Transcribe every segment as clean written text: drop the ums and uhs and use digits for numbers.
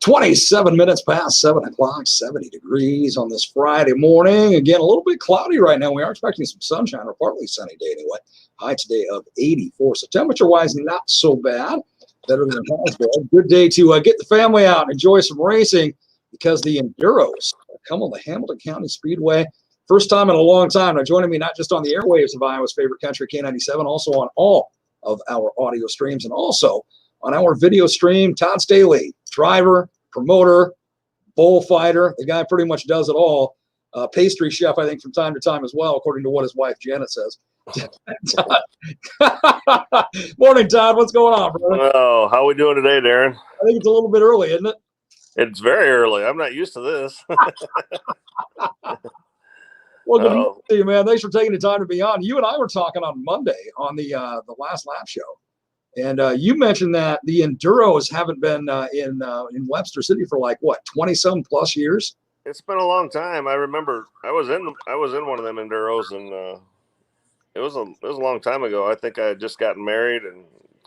"27 minutes past 7 o'clock, 70 degrees on this Friday morning. Again, a little bit cloudy right now. We are expecting some sunshine or partly sunny day anyway. High today of 84. So temperature-wise, not so bad. Better than it has been. Good day to get the family out and enjoy some racing because the Enduros come on the Hamilton County Speedway. First time in a long time. Now, joining me not just on the airwaves of Iowa's favorite country, K97, also on all of our audio streams and also on our video stream, Todd Staley, driver, promoter, bullfighter. The guy pretty much does it all. Pastry chef, I think, from time to time as well, according to what his wife Janet says. Morning, Todd. What's going on, brother? Oh, how are we doing today, Darren? I think it's a little bit early, isn't it? It's very early. I'm not used to this. Well, good to see you, man. Thanks for taking the time to be on. You and I were talking on Monday on the last lap show, and you mentioned that the Enduros haven't been in Webster City for like what 20-some plus years. It's been a long time. I remember I was in one of them Enduros, and it was a long time ago. I think I had just gotten married, and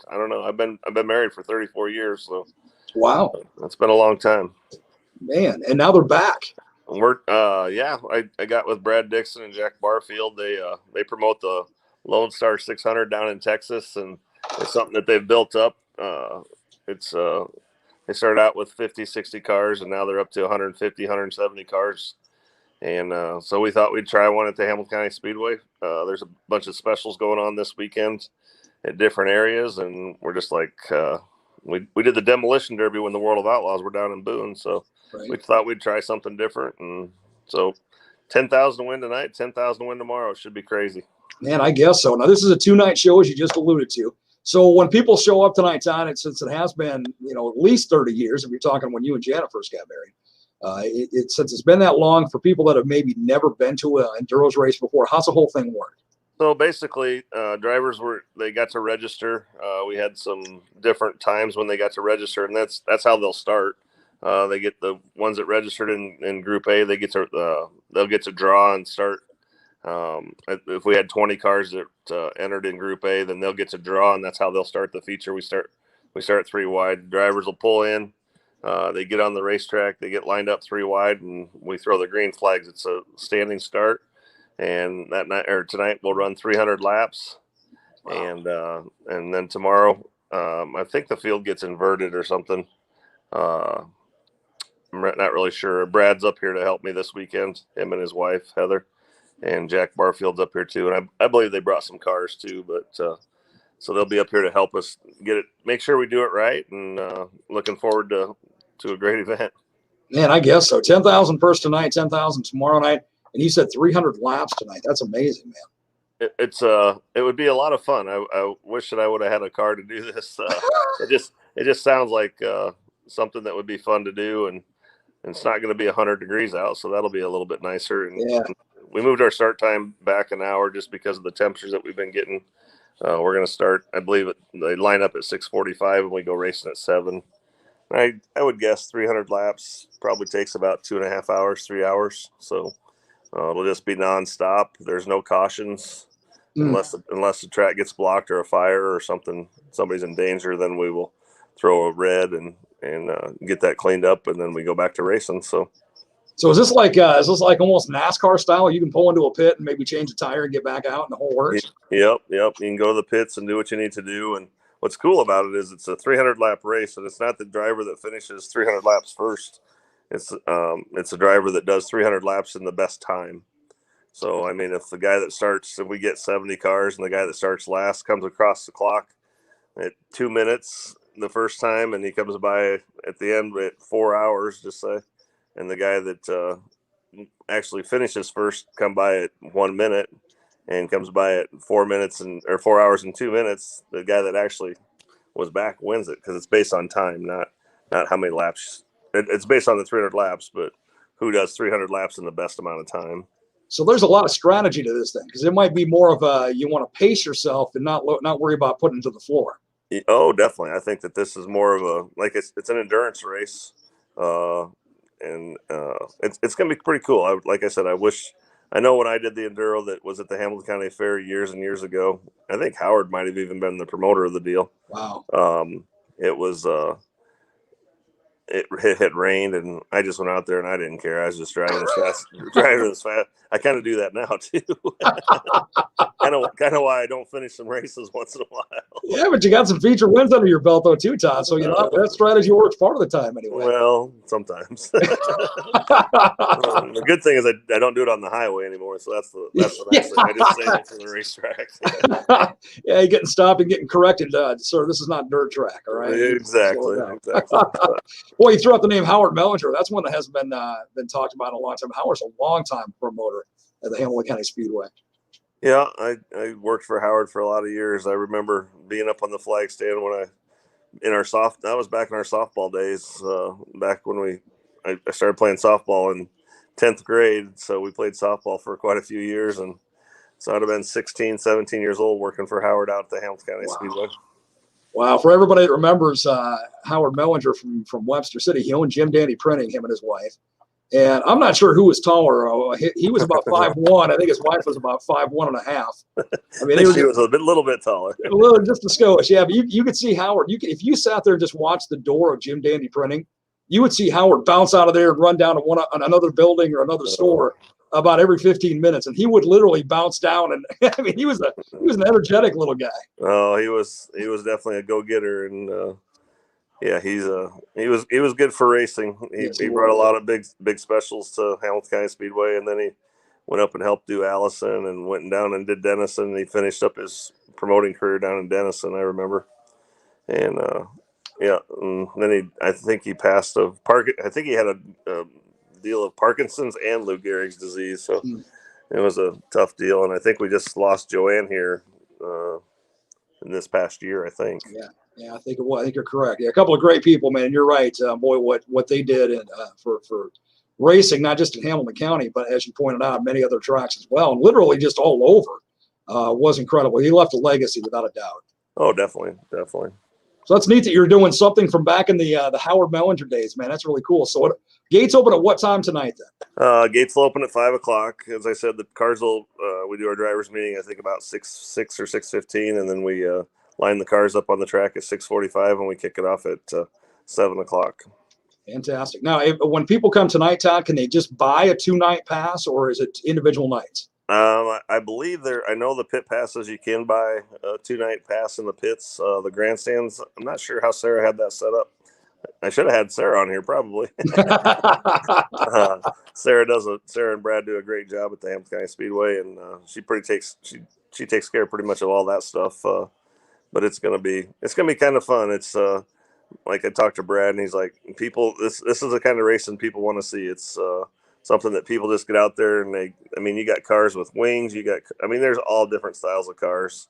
I don't know. I've been married for 34 years, so wow, it's been a long time, man. And now they're back. We're I got with Brad Dixon and Jack Barfield. They promote the Lone Star 600 down in Texas, and it's something that they've built up. They started out with 50, 60 cars, and now they're up to 150, 170 cars. And so we thought we'd try one at the Hamilton County Speedway. There's a bunch of specials going on this weekend at different areas, and we're just like we did the demolition derby when the World of Outlaws were down in Boone, so right. We thought we'd try something different. And so 10,000 to win tonight, 10,000 to win tomorrow. Should be crazy. Man, I guess so. Now this is a 2-night show, as you just alluded to. So when people show up tonight, Todd, since it has been at least 30 years, if you're talking when you and Janet first got married, since it's been that long, for people that have maybe never been to an Enduros race before, how's the whole thing work? So basically, drivers they got to register. We had some different times when they got to register, and that's how they'll start. They get the ones that registered in Group A. They'll get to draw and start. If we had 20 cars that entered in Group A, then they'll get to draw, and that's how they'll start the feature. We start 3 wide. Drivers will pull in. They get on the racetrack. They get lined up 3 wide, and we throw the green flags. It's a standing start. And that night or tonight we'll run 300 laps. Wow. And then tomorrow, I think the field gets inverted or something. I'm not really sure. Brad's up here to help me this weekend, him and his wife, Heather, and Jack Barfield's up here too. And I believe they brought some cars too, but so they'll be up here to help us get it, make sure we do it right. And looking forward to a great event. Man, I guess so. 10,000 first tonight, 10,000 tomorrow night. And you said 300 laps tonight. That's amazing, man. It would be a lot of fun. I wish that I would have had a car to do this. It just sounds like something that would be fun to do, and it's not going to be 100 degrees out, so that'll be a little bit nicer. And yeah. We moved our start time back an hour just because of the temperatures that we've been getting. We're going to start, I believe they line up at 6:45 and we go racing at 7. I would guess 300 laps probably takes about 2.5 hours, 3 hours. So it'll just be nonstop. There's no cautions unless the track gets blocked or a fire or something. Somebody's in danger, then we will throw a red and get that cleaned up, and then we go back to racing. So is this like almost NASCAR style? You can pull into a pit and maybe change a tire and get back out, and the whole works. Yep. You can go to the pits and do what you need to do. And what's cool about it is it's a 300 lap race, and it's not the driver that finishes 300 laps first. It's a driver that does 300 laps in the best time. So I mean, if we get 70 cars, and the guy that starts last comes across the clock at 2 minutes the first time, and he comes by at the end at 4 hours, just say, and the guy that actually finishes first come by at 1 minute and comes by at 4 hours and 2 minutes, the guy that actually was back wins it, because it's based on time, not how many laps. It's based on the 300 laps, but who does 300 laps in the best amount of time. So there's a lot of strategy to this thing, because it might be more of you want to pace yourself and not worry about putting it to the floor. Oh, definitely. I think that this is more of it's an endurance race, and it's going to be pretty cool. Like I said, I wish I know when I did the enduro that was at the Hamilton County Fair years and years ago, I think Howard might have even been the promoter of the deal. Wow. It was it had rained, and I just went out there and I didn't care. I was just driving as fast. I kind of do that now too. kind of why I don't finish some races once in a while. Yeah, but you got some feature wins under your belt though too, Todd. So that strategy works part of the time anyway. Well, sometimes. The good thing is I don't do it on the highway anymore, so that's the nice thing. I just save it for the racetrack. Yeah, you're getting stopped and getting corrected. Sir, this is not dirt track, all right? Exactly. Boy, you threw out the name Howard Mellinger. That's one that hasn't been talked about in a long time. Howard's a long-time promoter at the Hamilton County Speedway. Yeah, I worked for Howard for a lot of years. I remember being up on the flag stand when that was back in our softball days, back when I started playing softball in 10th grade. So we played softball for quite a few years. And so I'd have been 16, 17 years old working for Howard out at the Hamilton County Speedway. Wow. For everybody that remembers Howard Mellinger from Webster City, he owned Jim Dandy Printing, him and his wife. And I'm not sure who was taller. He was about 5'1". I think his wife was about 5'1.5". I mean, she was a little bit taller. Just a skosh. Yeah, but you could see Howard. If you sat there and just watched the door of Jim Dandy Printing, you would see Howard bounce out of there and run down to another building or another store about every 15 minutes, and he would literally bounce down. And I mean, he was an energetic little guy. Oh, he was definitely a go-getter, and yeah, he was good for racing. He brought a lot of big specials to Hamilton County Speedway, and then he went up and helped do Allison, and went down and did Denison. And he finished up his promoting career down in Denison, I remember. And yeah, and then I think he passed of I think he had a deal of Parkinson's and Lou Gehrig's disease, so it was a tough deal. And I think we just lost Joanne here in this past year, I think. Yeah, I think you're correct. Yeah, a couple of great people, man. You're right. Boy, what they did for racing, not just in Hamilton County, but as you pointed out, many other tracks as well, and literally just all over, was incredible. He left a legacy without a doubt. Oh, definitely. So that's neat that you're doing something from back in the Howard Mellinger days, man. That's really cool. So gates open at what time tonight then? Gates will open at 5:00. As I said, the cars will we do our drivers meeting I think about 6 or 6:15, and then we line the cars up on the track at 6:45, and we kick it off at 7:00. Fantastic. Now, when people come tonight, Todd, can they just buy a 2-night pass, or is it individual nights? I believe I know the pit passes, you can buy a 2-night pass in the pits. The grandstands, I'm not sure how Sarah had that set up. I should have had Sarah on here probably. Sarah and Brad do a great job at the Hamilton County Speedway, and she takes care of pretty much of all that stuff. But it's gonna be kind of fun. It's like I talked to Brad, and he's like, this is the kind of racing people want to see. It's something that people just get out there and you got cars with wings, there's all different styles of cars.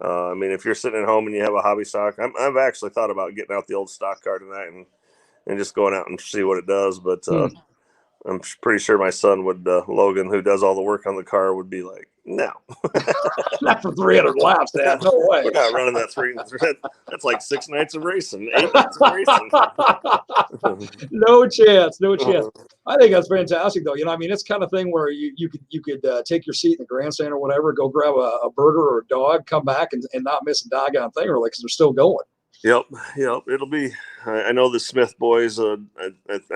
If you're sitting at home and you have a hobby stock, I've actually thought about getting out the old stock car tonight and just going out and see what it does. But I'm pretty sure my son would, Logan, who does all the work on the car, would be like, no. Not for 300 laps, Dad. No way. We're not running that 300. That's like 6 nights of racing, 8 nights of racing. No chance. I think that's fantastic, though. It's kind of thing where you could take your seat in the grandstand or whatever, go grab a burger or a dog, come back and not miss a doggone thing, really, because they're still going. Yep. It'll be. I know the Smith boys. I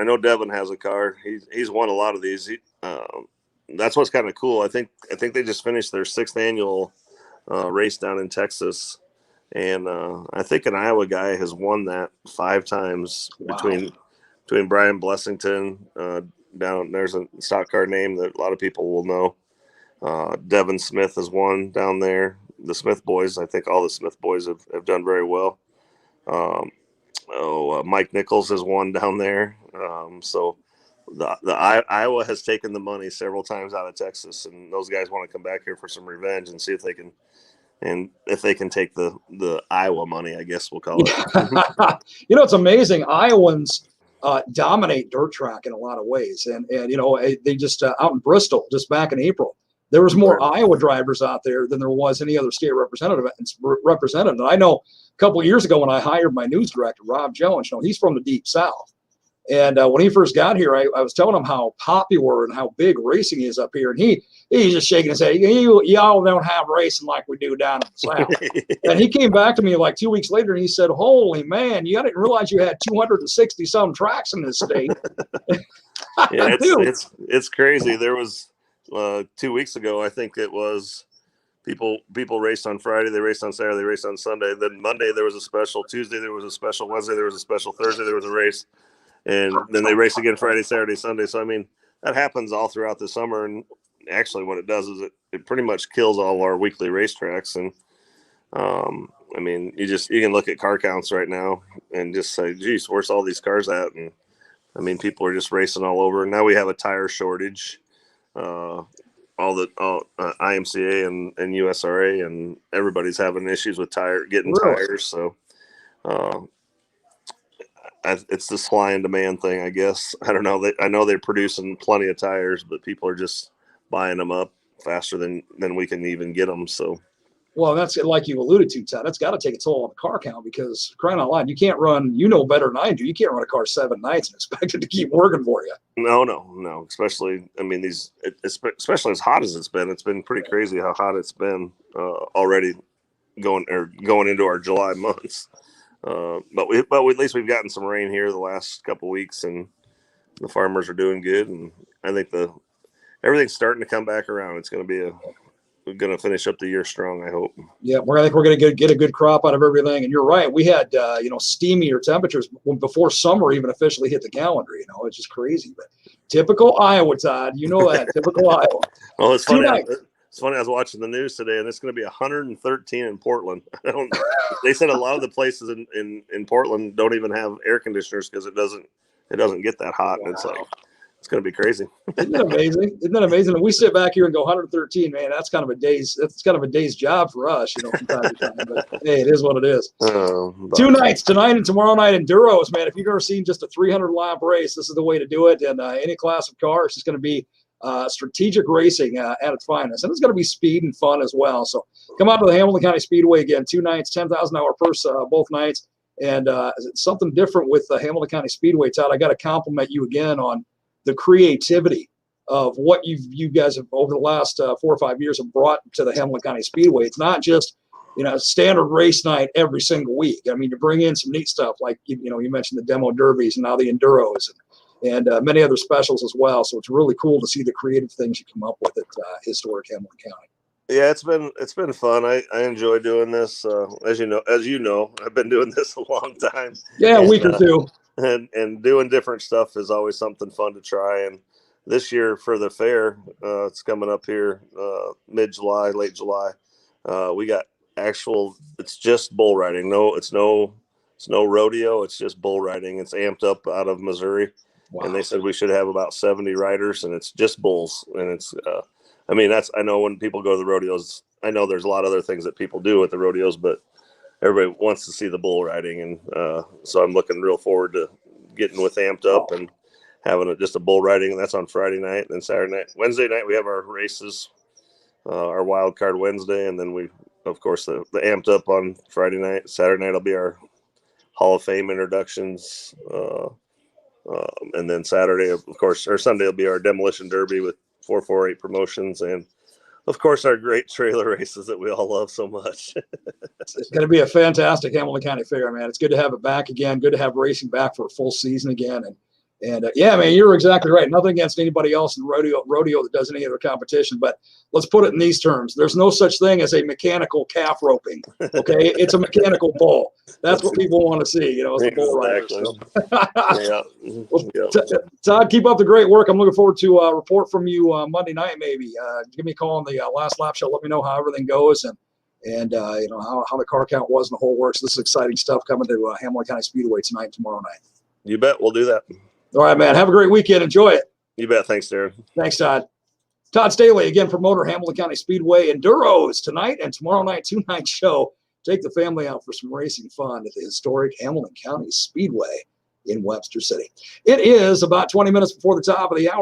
know Devin has a car. He's won a lot of these. That's what's kind of cool. I think they just finished their 6th annual race down in Texas, and I think an Iowa guy has won that 5 times. Wow. between Brian Blessington down there's a stock car name that a lot of people will know. Devin Smith has won down there. The Smith boys, I think all the Smith boys have done very well. Mike Nichols has won down there. So the Iowa has taken the money several times out of Texas, and those guys want to come back here for some revenge and see if they can, and if they can take the Iowa money, I guess we'll call it. It's amazing. Iowans dominate dirt track in a lot of ways, and they just out in Bristol just back in April, there was more Iowa drivers out there than there was any other state representative. And I know a couple of years ago when I hired my news director, Rob Jones, he's from the Deep South. And when he first got here, I was telling him how popular and how big racing is up here. And he's just shaking his head. Y'all don't have racing like we do down in the South. And he came back to me like 2 weeks later, and he said, holy man, you didn't realize you had 260 some tracks in this state. Yeah, it's crazy. There was 2 weeks ago, I think it was, people raced on Friday, they raced on Saturday, they raced on Sunday. Then Monday there was a special, Tuesday there was a special, Wednesday there was a special, Thursday there was a race, and then they race again Friday, Saturday, Sunday. So I mean, that happens all throughout the summer. And actually, what it does is it pretty much kills all our weekly racetracks. And I mean, you can look at car counts right now and just say, geez, where's all these cars at? And I mean, people are just racing all over. And now we have a tire shortage. All IMCA and USRA and everybody's having issues with getting tires. So it's the supply and demand thing, I guess. I don't know. I know they're producing plenty of tires, but people are just buying them up faster than we can even get them. So. Well, that's like you alluded to, Todd. That's got to take a toll on the car count, because crying out loud, you can't run, better than I do. You can't run a car 7 nights and expect it to keep working for you. No. Especially, I mean, especially as hot as it's been pretty crazy how hot it's been already going into our July months. But at least we've gotten some rain here the last couple of weeks, and the farmers are doing good. And I think everything's starting to come back around. It's going to be we're going to finish up the year strong, I hope. Yeah, I think we're going to get a good crop out of everything. And you're right. We had, steamier temperatures before summer even officially hit the calendar. It's just crazy. But typical Iowa, Todd. You know that. Typical Iowa. Well, it's funny. It's funny. I was watching the news today, and it's going to be 113 in Portland. They said a lot of the places in Portland don't even have air conditioners because it doesn't get that hot. Wow. And it's like, it's going to be crazy. Isn't that amazing? Isn't that amazing? And we sit back here and go 113, man. That's kind of a day's job for us, from time to time. But hey, it is what it is. 2 nights, tonight and tomorrow night, Enduros, man. If you've ever seen just a 300-lap race, this is the way to do it. And any class of car, it's just going to be strategic racing at its finest. And it's going to be speed and fun as well. So come out to the Hamilton County Speedway again, 2 nights, $10,000 purse both nights. And it's something different with the Hamilton County Speedway, Todd. I got to compliment you again on the creativity of what you guys have over the last 4 or 5 years have brought to the Hamilton County Speedway. It's not just standard race night every single week. I mean, you bring in some neat stuff like you mentioned the demo derbies and now the enduros and many other specials as well. So it's really cool to see the creative things you come up with at Historic Hamilton County. Yeah, it's been fun. I enjoy doing this. As you know, I've been doing this a long time. Yeah, a week or two. And doing different stuff is always something fun to try. And this year for the fair, it's coming up here mid-July, late July. We got it's just bull riding. It's no rodeo. It's just bull riding. It's amped up out of Missouri. Wow. And they said we should have about 70 riders, and it's just bulls. And it's, I know when people go to the rodeos, I know there's a lot of other things that people do at the rodeos, but everybody wants to see the bull riding. And so I'm looking real forward to getting with Amped Up and having just a bull riding. And that's on Friday night. And then Saturday night, Wednesday night, we have our races, our wild card Wednesday. And then we, of course, the Amped Up on Friday night. Saturday night will be our Hall of Fame introductions. And then Saturday, of course, or Sunday will be our Demolition Derby with 448 promotions. And of course, our great trailer races that we all love so much. It's going to be a fantastic Hamilton County Fair, man. It's good to have it back again. Good to have racing back for a full season again. And yeah, man, you're exactly right. Nothing against anybody else in rodeo that does any other competition, but let's put it in these terms. There's no such thing as a mechanical calf roping. Okay, it's a mechanical bull. That's what people want to see, as a bull rider. So. Yeah. Well, Todd, keep up the great work. I'm looking forward to a report from you Monday night, maybe. Give me a call on the last lap show. Let me know how everything goes and how the car count was and the whole works. This is exciting stuff coming to Hamilton County Speedway tonight and tomorrow night. You bet. We'll do that. All right, man. Have a great weekend. Enjoy it. You bet. Thanks, Darren. Thanks, Todd. Todd Staley, again, promoter, Hamilton County Speedway. Enduros tonight and tomorrow night, 2-night show. Take the family out for some racing fun at the historic Hamilton County Speedway in Webster City. It is about 20 minutes before the top of the hour.